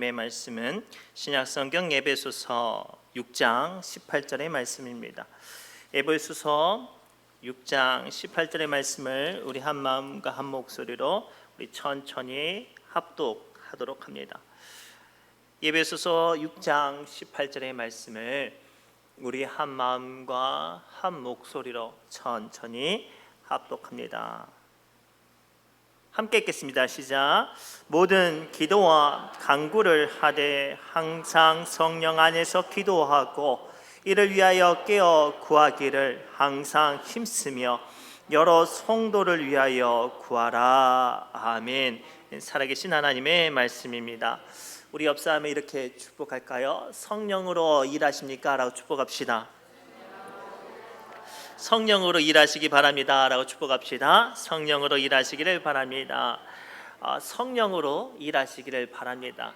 하나님의 말씀은 신약성경 에베소서 6장 18절의 말씀입니다. 에베소서 6장 18절의 말씀을 우리 한 마음과 한 목소리로 우리 천천히 합독하도록 합니다. 에베소서 6장 18절의 말씀을 우리 한 마음과 한 목소리로 천천히 합독합니다. 함께 읽겠습니다. 시작. 모든 기도와 간구를 하되 항상 성령 안에서 기도하고 이를 위하여 깨어 구하기를 항상 힘쓰며 여러 성도를 위하여 구하라. 아멘. 살아계신 하나님의 말씀입니다. 우리 옆사람에 이렇게 축복할까요? 성령으로 일하십니까? 라고 축복합시다. 성령으로 일하시기 바랍니다. 라고 축복합시다. 성령으로 일하시기를 바랍니다. 성령으로 일하시기를 바랍니다.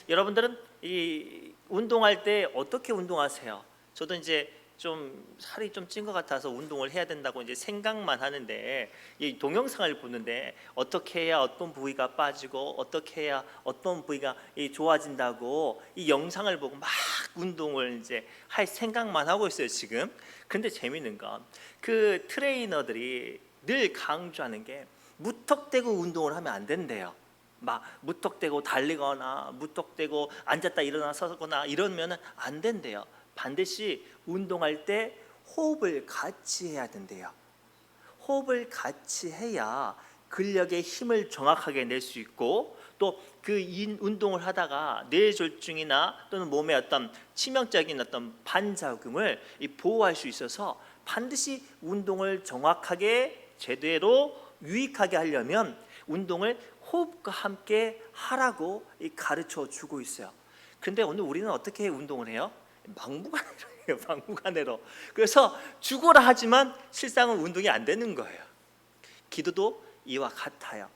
여러분들은 이 운동할 때 어떻게 운동하세요? 저도 이제 좀 살이 좀 찐 것 같아서 운동을 해야 된다고 이제 생각만 하는데, 이 동영상을 보는데 어떻게 해야 어떤 부위가 빠지고 어떻게 해야 어떤 부위가 좋아진다고 이 영상을 보고 막 운동을 이제 할 생각만 하고 있어요 지금. 근데 재밌는 건 그 트레이너들이 늘 강조하는 게 무턱대고 운동을 하면 안 된대요. 막 무턱대고 달리거나 무턱대고 앉았다 일어나 서거나 이러면 안 된대요. 반드시 운동할 때 호흡을 같이 해야 된대요. 호흡을 같이 해야 근력의 힘을 정확하게 낼 수 있고, 또 그 운동을 하다가 뇌졸중이나 또는 몸에 어떤 치명적인 어떤 반작용을 보호할 수 있어서 반드시 운동을 정확하게 제대로 유익하게 하려면 운동을 호흡과 함께 하라고 가르쳐 주고 있어요. 근데 오늘 우리는 어떻게 운동을 해요? 막무가내로 해요. 막무가내로. 그래서 죽어라 하지만 실상은 운동이 안 되는 거예요. 기도도 이와 같아요.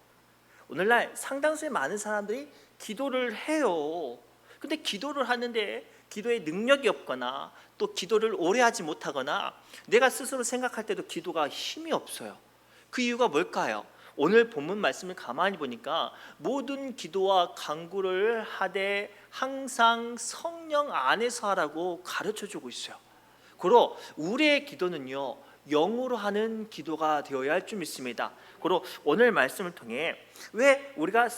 오늘날 상당수의 많은 사람들이 기도를 해요. 근데 기도를 하는데 기도에 능력이 없거나 또 기도를 오래 하지 못하거나 내가 스스로 생각할 때도 기도가 힘이 없어요. 그 이유가 뭘까요? 오늘 본문 말씀을 가만히 보니까 모든 기도와 간구를 하되 항상 성령 안에서 하라고 가르쳐주고 있어요. 그리고 우리의 기도는요, 영으로 하는 기도가 되어야 할 줄 믿습니다. 그리고 오늘 말씀을 통해 왜 우리가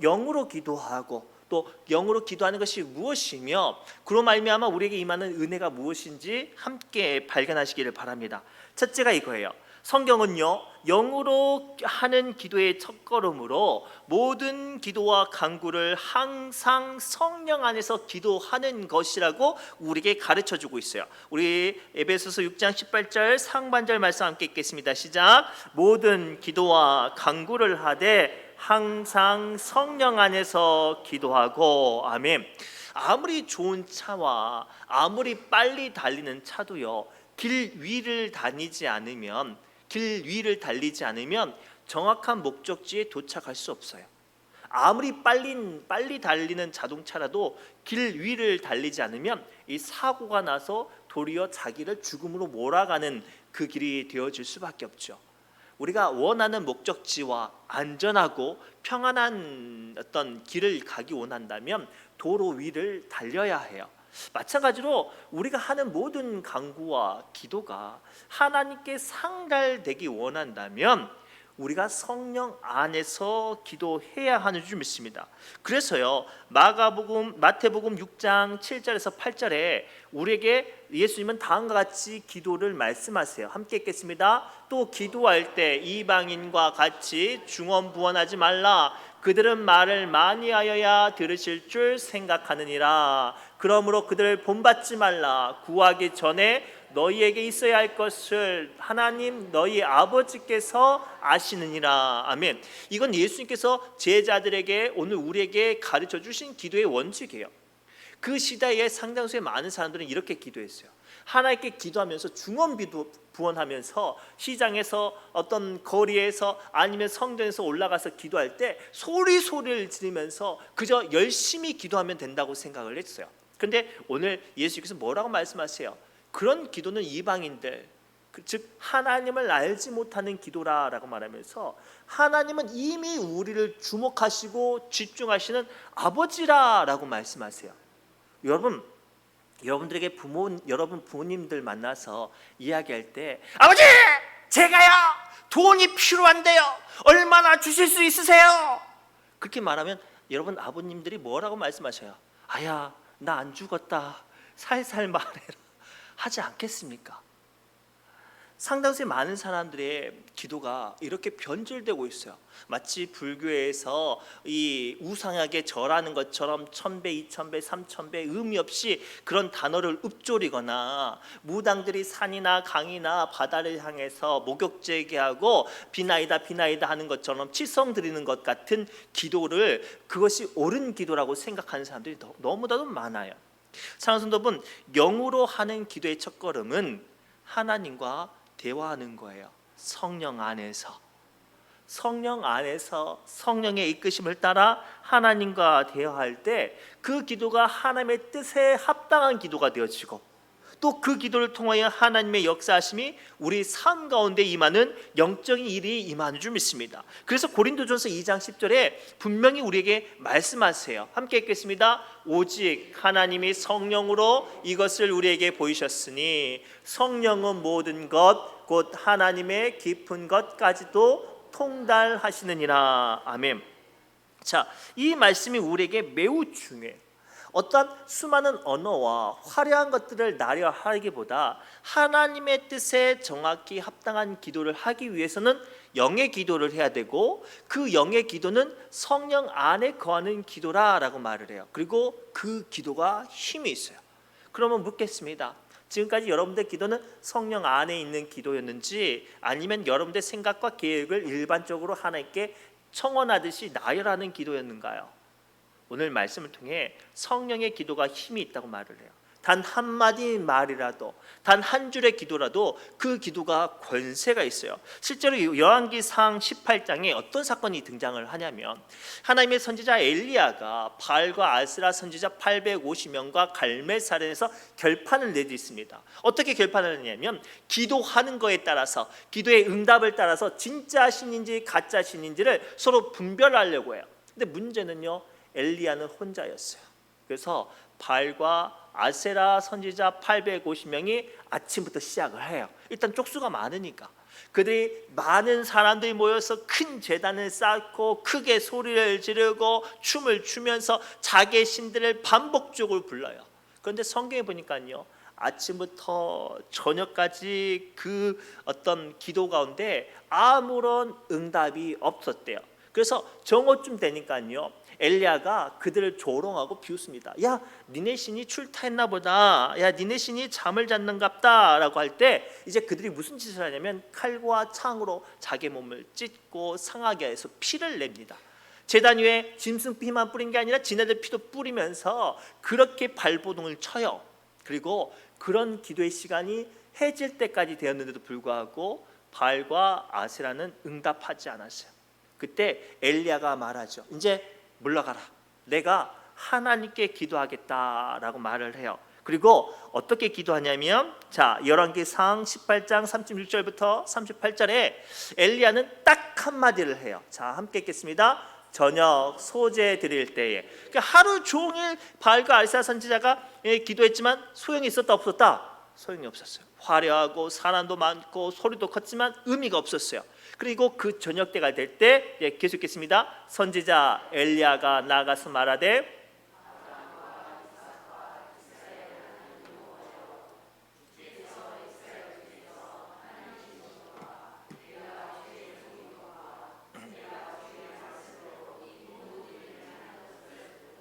영으로 기도하고 또 영으로 기도하는 것이 무엇이며 그로 말미암아 우리에게 임하는 은혜가 무엇인지 함께 발견하시기를 바랍니다. 첫째가 이거예요. 성경은요, 영으로 하는 기도의 첫걸음으로 모든 기도와 간구를 항상 성령 안에서 기도하는 것이라고 우리에게 가르쳐주고 있어요. 우리 에베소서 6장 18절 상반절 말씀 함께 읽겠습니다. 시작. 모든 기도와 간구를 하되 항상 성령 안에서 기도하고. 아멘. 아무리 좋은 차와 아무리 빨리 달리는 차도요, 길 위를 달리지 않으면 정확한 목적지에 도착할 수 없어요. 아무리 빨리 달리는 자동차라도 길 위를 달리지 않으면 이 사고가 나서 도리어 자기를 죽음으로 몰아가는 그 길이 되어질 수밖에 없죠. 우리가 원하는 목적지와 안전하고 평안한 어떤 길을 가기 원한다면 도로 위를 달려야 해요. 마찬가지로 우리가 하는 모든 간구와 기도가 하나님께 상달되기 원한다면 우리가 성령 안에서 기도해야 하는 줄 믿습니다. 그래서요, 마태복음 6장 7절에서 8절에 우리에게 예수님은 다음과 같이 기도를 말씀하세요. 함께 읽겠습니다. 또 기도할 때 이방인과 같이 중언부언하지 말라. 그들은 말을 많이 하여야 들으실 줄 생각하느니라. 그러므로 그들을 본받지 말라. 구하기 전에 너희에게 있어야 할 것을 하나님 너희 아버지께서 아시느니라. 아멘. 이건 예수님께서 제자들에게 오늘 우리에게 가르쳐 주신 기도의 원칙이에요. 그 시대에 상당수의 많은 사람들은 이렇게 기도했어요. 하나님께 기도하면서 중언부언하면서 시장에서 어떤 거리에서 아니면 성전에서 올라가서 기도할 때 소리를 지르면서 그저 열심히 기도하면 된다고 생각을 했어요. 근데 오늘 예수님께서 뭐라고 말씀하세요? 그런 기도는 이방인들, 즉 하나님을 알지 못하는 기도라라고 말하면서 하나님은 이미 우리를 주목하시고 집중하시는 아버지라라고 말씀하세요. 여러분들에게 여러분 부모님들 만나서 이야기할 때 아버지 제가요 돈이 필요한데요 얼마나 주실 수 있으세요? 그렇게 말하면 여러분 아버님들이 뭐라고 말씀하셔요? 아야 나 안 죽었다 살살 말해라 하지 않겠습니까? 상당수 많은 사람들의 기도가 이렇게 변질되고 있어요. 마치 불교에서 이 우상에게 절하는 것처럼 1000배, 2000배, 3000배 의미 없이 그런 단어를 읊조리거나 무당들이 산이나 강이나 바다를 향해서 목욕제기하고 비나이다 비나이다 하는 것처럼 치성 드리는 것 같은 기도를 그것이 옳은 기도라고 생각하는 사람들이 너무나도 많아요. 사랑하는 성도분, 영으로 하는 기도의 첫걸음은 하나님과 대화하는 거예요. 성령 안에서 성령의 이끄심을 따라 하나님과 대화할 때 그 기도가 하나님의 뜻에 합당한 기도가 되어지고 또 그 기도를 통하여 하나님의 역사하심이 우리 삶 가운데 임하는 영적인 일이 임하는 줄 믿습니다. 그래서 고린도전서 2장 10절에 분명히 우리에게 말씀하세요. 함께 읽겠습니다. 오직 하나님이 성령으로 이것을 우리에게 보이셨으니 성령은 모든 것 곧 하나님의 깊은 것까지도 통달하시느니라. 아멘. 자, 이 말씀이 우리에게 매우 중요해요. 어떠한 수많은 언어와 화려한 것들을 나열하기보다 하나님의 뜻에 정확히 합당한 기도를 하기 위해서는 영의 기도를 해야 되고 그 영의 기도는 성령 안에 거하는 기도라라고 말을 해요. 그리고 그 기도가 힘이 있어요. 그러면 묻겠습니다. 지금까지 여러분들의 기도는 성령 안에 있는 기도였는지 아니면 여러분들의 생각과 계획을 일반적으로 하나님께 청원하듯이 나열하는 기도였는가요? 오늘 말씀을 통해 성령의 기도가 힘이 있다고 말을 해요. 단 한마디 말이라도 단 한 줄의 기도라도 그 기도가 권세가 있어요. 실제로 열왕기상 18장에 어떤 사건이 등장을 하냐면 하나님의 선지자 엘리야가 바알과 아세라 선지자 850명과 갈멜산에서 결판을 내딛습니다. 어떻게 결판을 내냐면 기도하는 거에 따라서 기도의 응답을 따라서 진짜 신인지 가짜 신인지를 서로 분별하려고 해요. 근데 문제는요 엘리야는 혼자였어요. 그래서 바알과 아세라 선지자 850명이 아침부터 시작을 해요. 일단 쪽수가 많으니까 그들이 많은 사람들이 모여서 큰 제단을 쌓고 크게 소리를 지르고 춤을 추면서 자기의 신들을 반복적으로 불러요. 그런데 성경에 보니까요 아침부터 저녁까지 그 어떤 기도 가운데 아무런 응답이 없었대요. 그래서 정오쯤 되니까요 엘리야가 그들을 조롱하고 비웃습니다. 야 니네 신이 출타했나 보다. 야 니네 신이 잠을 잤는갑다 라고 할 때 이제 그들이 무슨 짓을 하냐면 칼과 창으로 자기 몸을 찢고 상하게 해서 피를 냅니다. 제단 위에 짐승 피만 뿌린 게 아니라 지네들 피도 뿌리면서 그렇게 발버둥을 쳐요. 그리고 그런 기도의 시간이 해질 때까지 되었는데도 불구하고 바알과 아세라는 응답하지 않았어요. 그때 엘리야가 말하죠. 이제 물러가라. 내가 하나님께 기도하겠다라고 말을 해요. 그리고 어떻게 기도하냐면 자 열왕기상 18장 36절부터 38절에 엘리야는 딱 한마디를 해요. 자 함께 읽겠습니다. 저녁 소제 드릴 때에 그러니까 하루 종일 바알과 아세라 선지자가 기도했지만 소용이 있었다 없었다? 소용이 없었어요. 화려하고 사람도 많고 소리도 컸지만 의미가 없었어요. 그리고 그 저녁 때가 될 때 계속 읽겠습니다. 선지자 엘리야가 나가서 말하되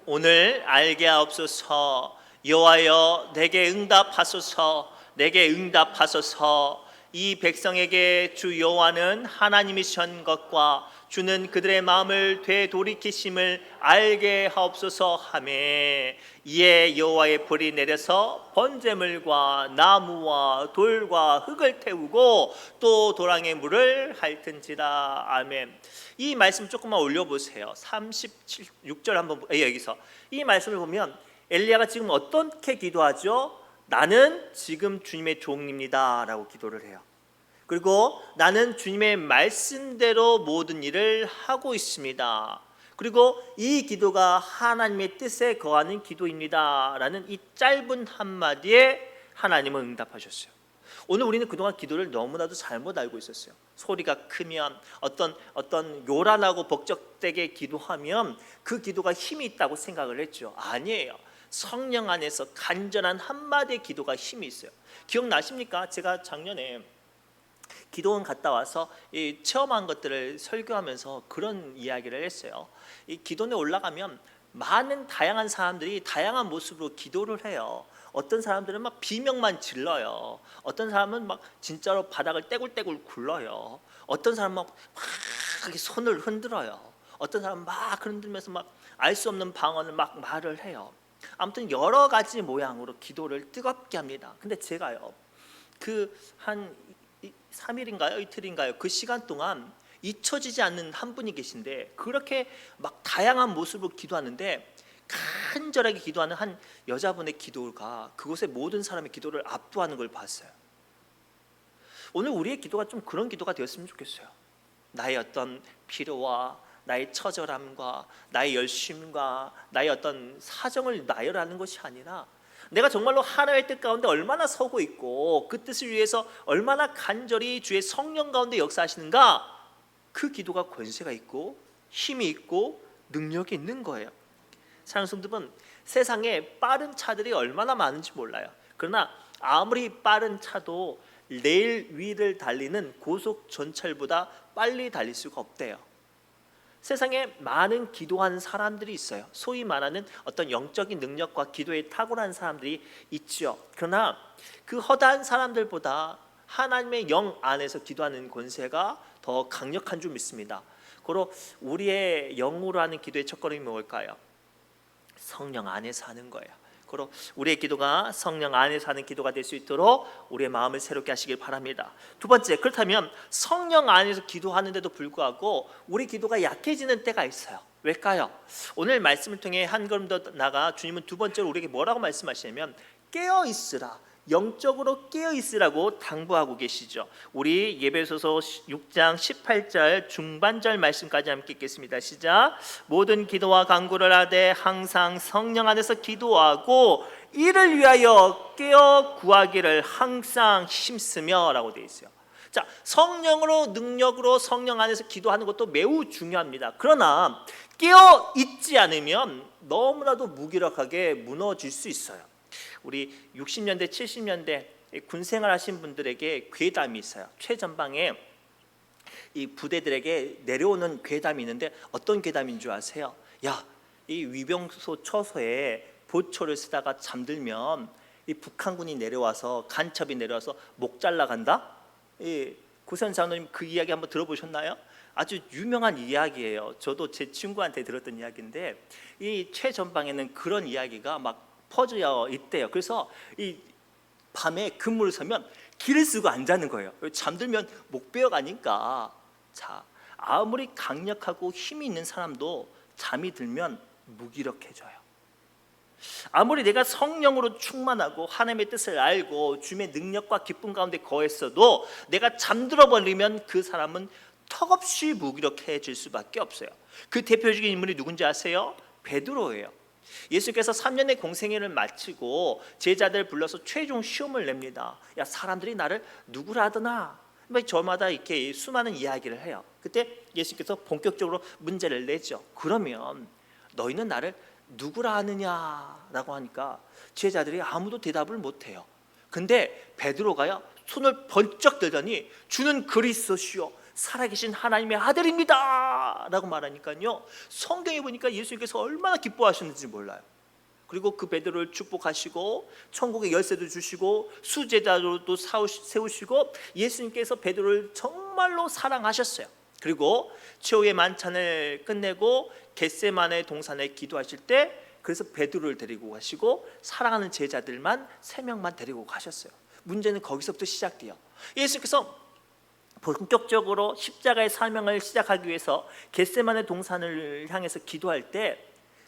오늘 알게 하옵소서. 여호와여 내게 응답하소서. 내게 응답하소서. 이 백성에게 주 여호와는 하나님이신 것과 주는 그들의 마음을 되돌이키심을 알게 하옵소서 하매 이에 여호와의 불이 내려서 번제물과 나무와 돌과 흙을 태우고 또 도랑의 물을 핥은지라. 아멘. 이 말씀 조금만 올려보세요. 36절 한번 여기서 이 말씀을 보면 엘리야가 지금 어떻게 기도하죠? 나는 지금 주님의 종입니다 라고 기도를 해요. 그리고 나는 주님의 말씀대로 모든 일을 하고 있습니다. 그리고 이 기도가 하나님의 뜻에 거하는 기도입니다 라는 이 짧은 한마디에 하나님은 응답하셨어요. 오늘 우리는 그동안 기도를 너무나도 잘못 알고 있었어요. 소리가 크면 어떤 요란하고 벅적대게 기도하면 그 기도가 힘이 있다고 생각을 했죠. 아니에요. 성령 안에서 간절한 한마디의 기도가 힘이 있어요. 기억나십니까? 제가 작년에 기도원 갔다 와서 이 체험한 것들을 설교하면서 그런 이야기를 했어요. 이 기도원에 올라가면 많은 다양한 사람들이 다양한 모습으로 기도를 해요. 어떤 사람들은 막 비명만 질러요. 어떤 사람은 막 진짜로 바닥을 떼굴떼굴 굴러요. 어떤 사람은 막 손을 흔들어요. 어떤 사람은 막 흔들면서 막 알 수 없는 방언을 막 말을 해요. 아무튼 여러 가지 모양으로 기도를 뜨겁게 합니다. 근데 제가요, 그 한 3일인가요? 이틀인가요? 그 시간 동안 잊혀지지 않는 한 분이 계신데 그렇게 막 다양한 모습으로 기도하는데 간절하게 기도하는 한 여자분의 기도가 그곳의 모든 사람의 기도를 압도하는 걸 봤어요. 오늘 우리의 기도가 좀 그런 기도가 되었으면 좋겠어요. 나의 어떤 필요와 나의 처절함과 나의 열심과 나의 어떤 사정을 나열하는 것이 아니라 내가 정말로 하나님의 뜻 가운데 얼마나 서고 있고 그 뜻을 위해서 얼마나 간절히 주의 성령 가운데 역사하시는가, 그 기도가 권세가 있고 힘이 있고 능력이 있는 거예요. 사랑하는 성도분, 세상에 빠른 차들이 얼마나 많은지 몰라요. 그러나 아무리 빠른 차도 레일 위를 달리는 고속 전철보다 빨리 달릴 수가 없대요. 세상에 많은 기도하는 사람들이 있어요. 소위 말하는 어떤 영적인 능력과 기도에 탁월한 사람들이 있죠. 그러나 그 허다한 사람들보다 하나님의 영 안에서 기도하는 권세가 더 강력한 줄 믿습니다. 그리고 우리의 영으로 하는 기도의 첫걸음이 뭘까요? 성령 안에서 하는 거예요. 그리고 우리의 기도가 성령 안에서 하는 기도가 될 수 있도록 우리의 마음을 새롭게 하시길 바랍니다. 두 번째, 그렇다면 성령 안에서 기도하는데도 불구하고 우리 기도가 약해지는 때가 있어요. 왜일까요? 오늘 말씀을 통해 한 걸음 더 나가 주님은 두 번째로 우리에게 뭐라고 말씀하시냐면 깨어 있으라, 영적으로 깨어 있으라고 당부하고 계시죠. 우리 예배소서 6장 18절 중반절 말씀까지 함께 읽겠습니다. 시작. 모든 기도와 간구를 하되 항상 성령 안에서 기도하고 이를 위하여 깨어 구하기를 항상 힘쓰며 라고 되어 있어요. 자, 성령으로 능력으로 성령 안에서 기도하는 것도 매우 중요합니다. 그러나 깨어 있지 않으면 너무나도 무기력하게 무너질 수 있어요. 우리 60년대 70년대 군생활 하신 분들에게 괴담이 있어요. 최전방에 이 부대들에게 내려오는 괴담이 있는데 어떤 괴담인 줄 아세요? 야, 이 위병소 처소에 보초를 쓰다가 잠들면 이 북한군이 내려와서 간첩이 내려와서 목 잘라 간다? 이 고선 장로님 그 이야기 한번 들어보셨나요? 아주 유명한 이야기예요. 저도 제 친구한테 들었던 이야기인데 이 최전방에는 그런 이야기가 막 퍼져 있대요. 그래서 이 밤에 근무를 서면 길을 쓰고 안 자는 거예요. 잠들면 목 베어가니까. 자, 아무리 강력하고 힘이 있는 사람도 잠이 들면 무기력해져요. 아무리 내가 성령으로 충만하고 하나님의 뜻을 알고 주님의 능력과 기쁨 가운데 거했어도 내가 잠들어 버리면 그 사람은 턱없이 무기력해질 수밖에 없어요. 그 대표적인 인물이 누군지 아세요? 베드로예요. 예수께서 3년의 공생애를 마치고 제자들 불러서 최종 시험을 냅니다. 야, 사람들이 나를 누구라 하더나? 저마다 이렇게 수많은 이야기를 해요. 그때 예수께서 본격적으로 문제를 내죠. 그러면 너희는 나를 누구라 하느냐라고 하니까 제자들이 아무도 대답을 못해요. 근데 베드로가요, 손을 번쩍 들더니 주는 그리스도시요 살아계신 하나님의 아들입니다 라고 말하니까요, 성경에 보니까 예수님께서 얼마나 기뻐하셨는지 몰라요. 그리고 그 베드로를 축복하시고 천국의 열쇠도 주시고 수제자로도 세우시고 예수님께서 베드로를 정말로 사랑하셨어요. 그리고 최후의 만찬을 끝내고 겟세마네 동산에 기도하실 때 그래서 베드로를 데리고 가시고 사랑하는 제자들만 3명만 데리고 가셨어요. 문제는 거기서부터 시작돼요. 예수께서 본격적으로 십자가의 사명을 시작하기 위해서 겟세마네 동산을 향해서 기도할 때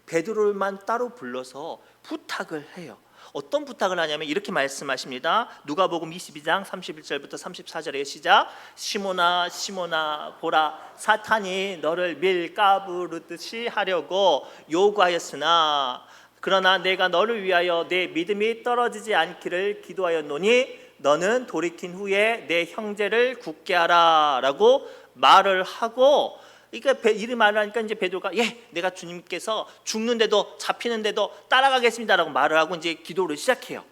베드로만 따로 불러서 부탁을 해요. 어떤 부탁을 하냐면 이렇게 말씀하십니다. 누가복음 22장 31절부터 34절에 시작. 시몬아 시몬아 보라, 사탄이 너를 밀 까부르듯이 하려고 요구하였으나 그러나 내가 너를 위하여 내 믿음이 떨어지지 않기를 기도하였노니 너는 돌이킨 후에 내 형제를 굳게 하라 라고 말을 하고, 그러니까 이 말을 하니까 이제 베드로가 내가 주님께서 죽는데도 잡히는데도 따라가겠습니다라고 말을 하고 이제 기도를 시작해요.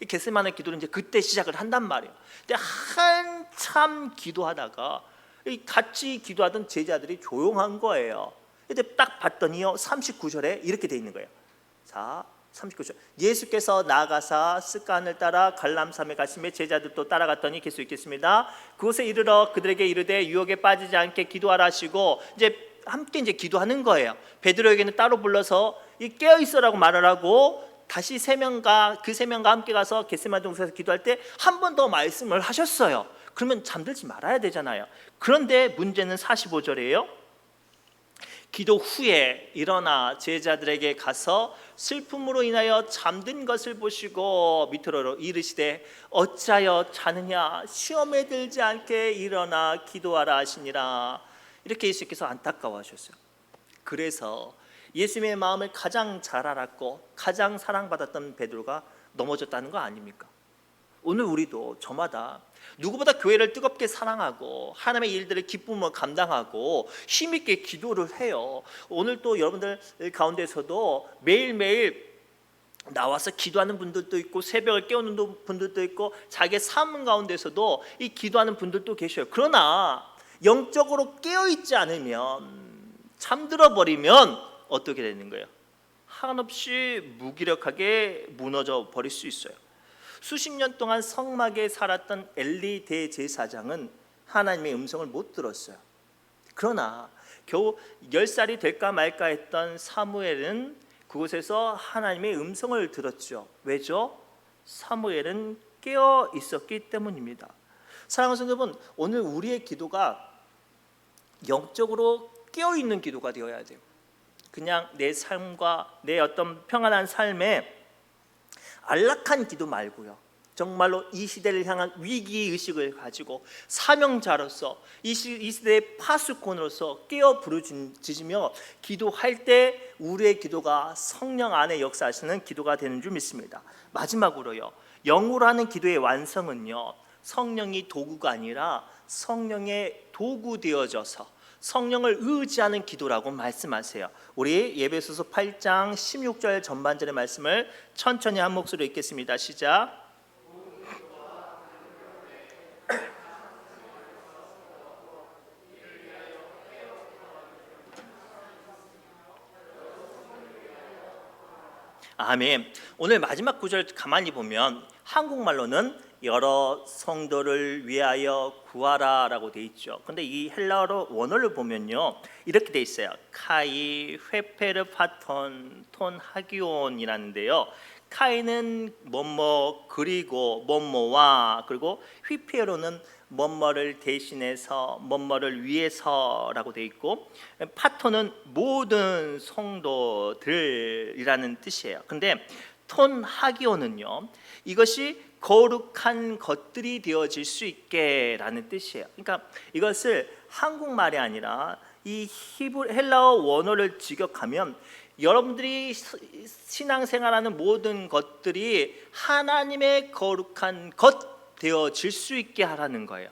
이 겟세마네 기도를 이제 그때 시작을 한단 말이에요. 근데 한참 기도하다가 같이 기도하던 제자들이 조용한 거예요. 근데 딱 봤더니요 39절에 이렇게 돼 있는 거예요. 자, 39절. 예수께서 나가사 습관을 따라 갈람산에 가시며 제자들도 따라갔더니 계속 읽겠습니다. 그곳에 이르러 그들에게 이르되 유혹에 빠지지 않게 기도하라 하시고 이제 함께 이제 기도하는 거예요. 베드로에게는 따로 불러서 깨어 있어라고 말을 하고 다시 세 명과 함께 가서 겟세마네 동산에서 기도할 때 한 번 더 말씀을 하셨어요. 그러면 잠들지 말아야 되잖아요. 그런데 문제는 45절이에요. 기도 후에 일어나 제자들에게 가서 슬픔으로 인하여 잠든 것을 보시고 밑으로 이르시되 어찌하여 자느냐, 시험에 들지 않게 일어나 기도하라 하시니라. 이렇게 예수께서 안타까워하셨어요. 그래서 예수님의 마음을 가장 잘 알았고 가장 사랑받았던 베드로가 넘어졌다는 거 아닙니까? 오늘 우리도 저마다 누구보다 교회를 뜨겁게 사랑하고 하나님의 일들을 기쁨으로 감당하고 힘있게 기도를 해요. 오늘 또 여러분들 가운데서도 매일매일 나와서 기도하는 분들도 있고 새벽을 깨우는 분들도 있고 자기의 삶 가운데서도 이 기도하는 분들도 계셔요. 그러나 영적으로 깨어있지 않으면, 잠들어 버리면 어떻게 되는 거예요? 한없이 무기력하게 무너져 버릴 수 있어요. 수십 년 동안 성막에 살았던 엘리 대제사장은 하나님의 음성을 못 들었어요. 그러나 겨우 10살이 될까 말까 했던 사무엘은 그곳에서 하나님의 음성을 들었죠. 왜죠? 사무엘은 깨어 있었기 때문입니다. 사랑하는 성도 여러분, 오늘 우리의 기도가 영적으로 깨어 있는 기도가 되어야 돼요. 그냥 내 삶과 내 어떤 평안한 삶에 안락한 기도 말고요, 정말로 이 시대를 향한 위기의식을 가지고 사명자로서 이 시대의 파수꾼으로서 깨어 부르짖으며 기도할 때 우리의 기도가 성령 안에 역사하시는 기도가 되는 줄 믿습니다. 마지막으로요, 영으로 하는 기도의 완성은요, 성령이 도구가 아니라 성령의 도구 되어져서 성령을 의지하는 기도라고 말씀하세요. 우리 예배소서 8장 16절 전반절의 말씀을 천천히 한 목소리로 읽겠습니다. 시작. 아멘. 오늘 마지막 구절 가만히 보면 한국말로는 여러 성도를 위하여 구하라 라고 돼 있죠. 근데 이 헬라어로 원어를 보면요 이렇게 돼 있어요. 카이 회페르 파톤 톤 하기온이라는데요, 카이는 뭐뭐 그리고 뭐뭐와, 그리고 휘페로는 뭐뭐를 대신해서 뭐뭐를 위해서라고 돼 있고, 파토는 모든 성도들이라는 뜻이에요. 근데 톤 하기오는요, 이것이 거룩한 것들이 되어질 수 있게라는 뜻이에요. 그러니까 이것을 한국말이 아니라 이 헬라어 원어를 직역하면 여러분들이 신앙생활하는 모든 것들이 하나님의 거룩한 것 되어질 수 있게 하라는 거예요.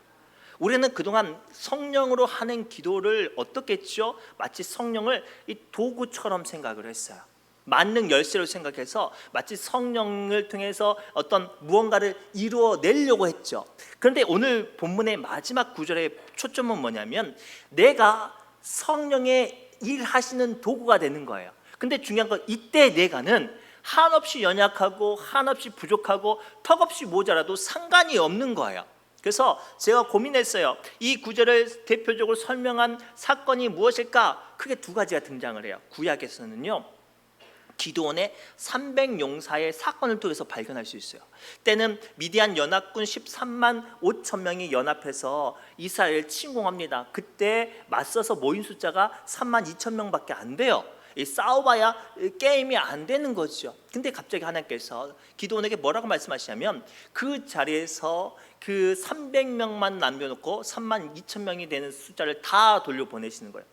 우리는 그동안 성령으로 하는 기도를 어떻게 했죠? 마치 성령을 이 도구처럼 생각을 했어요. 만능 열쇠로 생각해서 마치 성령을 통해서 어떤 무언가를 이루어내려고 했죠. 그런데 오늘 본문의 마지막 구절의 초점은 뭐냐면 내가 성령의 일하시는 도구가 되는 거예요. 근데 중요한 건 이때 내가는 한없이 연약하고 한없이 부족하고 턱없이 모자라도 상관이 없는 거예요. 그래서 제가 고민했어요. 이 구절을 대표적으로 설명한 사건이 무엇일까? 크게 두 가지가 등장을 해요. 구약에서는요, 기드온의 300용사의 사건을 통해서 발견할 수 있어요. 때는 미디안 연합군 13만 5천 명이 연합해서 이스라엘을 침공합니다. 그때 맞서서 모인 숫자가 3만 2천 명밖에 안 돼요. 이 싸워봐야 게임이 안 되는 거죠. 근데 갑자기 하나님께서 기드온에게 뭐라고 말씀하시냐면 그 자리에서 그 300명만 남겨놓고 32,000명이 되는 숫자를 다 돌려보내시는 거예요.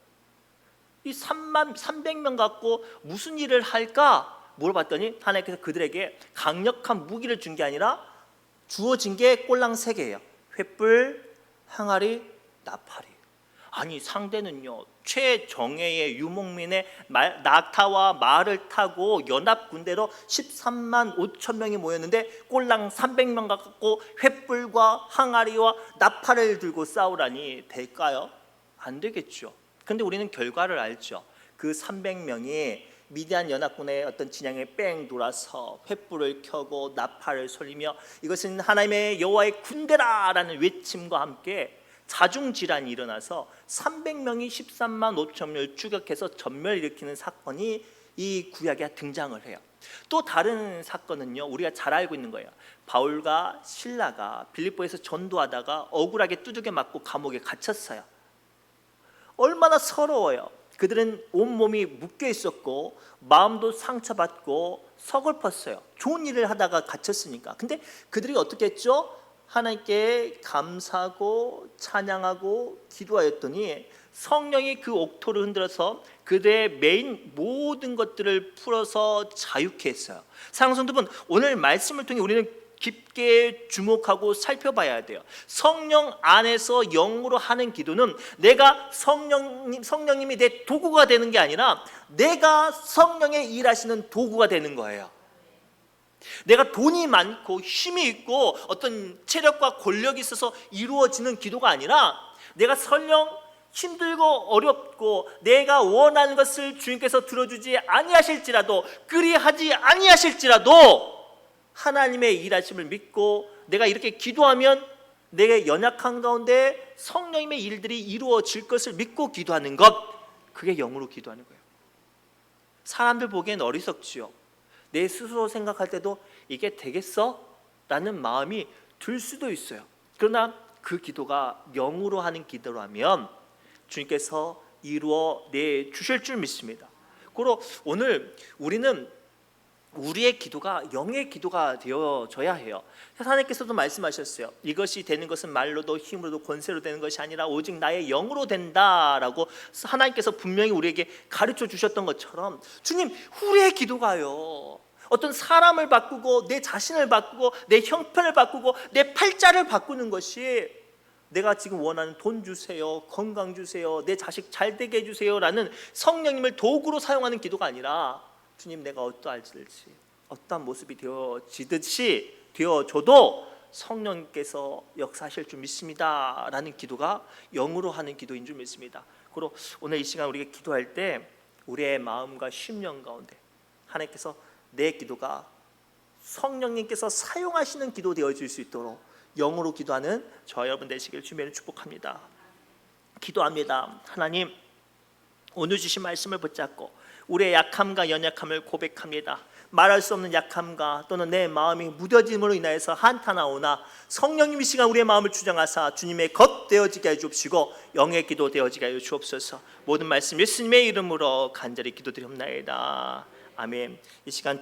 이 300명 갖고 무슨 일을 할까 물어봤더니 하나님께서 그들에게 강력한 무기를 준 게 아니라 주어진 게 꼴랑 3개예요. 횃불, 항아리, 나팔이. 아니 상대는요 최정예의 유목민의 낙타와 말을 타고 연합군대로 13만 5천 명이 모였는데 꼴랑 300명 갖고 횃불과 항아리와 나팔을 들고 싸우라니 될까요? 안 되겠죠. 그런데 우리는 결과를 알죠. 그 300명이 미디안 연합군의 어떤 진영에 뺑 돌아서 횃불을 켜고 나팔을 쏘리며 이것은 하나님의 여호와의 군대라라는 외침과 함께 자중질환이 일어나서 300명이 13만 5천 명을 추격해서 전멸을 일으키는 사건이 이 구약에 등장을 해요. 또 다른 사건은요 우리가 잘 알고 있는 거예요. 바울과 실라가 빌립보에서 전도하다가 억울하게 두들겨 맞고 감옥에 갇혔어요. 얼마나 서러워요. 그들은 온몸이 묶여 있었고 마음도 상처받고 서글펐어요. 좋은 일을 하다가 갇혔으니까. 근데 그들이 어떻게 했죠? 하나님께 감사하고 찬양하고 기도하였더니 성령이 그 옥토를 흔들어서 그들의 메인 모든 것들을 풀어서 자유케 했어요. 사랑하는 성도분, 오늘 말씀을 통해 우리는 깊게 주목하고 살펴봐야 돼요. 성령 안에서 영으로 하는 기도는 내가 성령님이 내 도구가 되는 게 아니라 내가 성령의 일하시는 도구가 되는 거예요. 내가 돈이 많고 힘이 있고 어떤 체력과 권력이 있어서 이루어지는 기도가 아니라 내가 설령 힘들고 어렵고 내가 원하는 것을 주님께서 들어주지 아니하실지라도 그리하지 아니하실지라도 하나님의 일하심을 믿고 내가 이렇게 기도하면 내게 연약한 가운데 성령님의 일들이 이루어질 것을 믿고 기도하는 것, 그게 영으로 기도하는 거예요. 사람들 보기엔 어리석지요. 내 스스로 생각할 때도 이게 되겠어? 라는 마음이 들 수도 있어요. 그러나 그 기도가 영으로 하는 기도라면 주님께서 이루어 내 주실 줄 믿습니다. 그리고 오늘 우리는 우리의 기도가 영의 기도가 되어져야 해요. 하나님께서도 말씀하셨어요. 이것이 되는 것은 말로도 힘으로도 권세로 되는 것이 아니라 오직 나의 영으로 된다라고 하나님께서 분명히 우리에게 가르쳐 주셨던 것처럼 주님, 우리의 기도가요 어떤 사람을 바꾸고 내 자신을 바꾸고 내 형편을 바꾸고 내 팔자를 바꾸는 것이 내가 지금 원하는 돈 주세요, 건강 주세요, 내 자식 잘 되게 해주세요라는 성령님을 도구로 사용하는 기도가 아니라 주님, 내가 어떠할지 어떠한 모습이 되어지듯이 되어져도 성령께서 역사하실 줄 믿습니다 라는 기도가 영으로 하는 기도인 줄 믿습니다. 그리고 오늘 이 시간 우리가 기도할 때 우리의 마음과 심령 가운데 하나님께서 내 기도가 성령님께서 사용하시는 기도 되어질 수 있도록 영으로 기도하는 저와 여러분 되시길 주님의 축복합니다. 기도합니다. 하나님, 오늘 주신 말씀을 붙잡고 우리의 약함과 연약함을 고백합니다. 말할 수 없는 약함과 또는 내 마음이 무뎌짐으로 인하여서 한탄하오나 성령님 이 시간 우리의 마음을 주장하사 주님의 것 되어지게 해 주옵시고 영의 기도 되어지게 하여 주옵소서. 모든 말씀 예수님의 이름으로 간절히 기도드리옵나이다. 아멘. 이 시간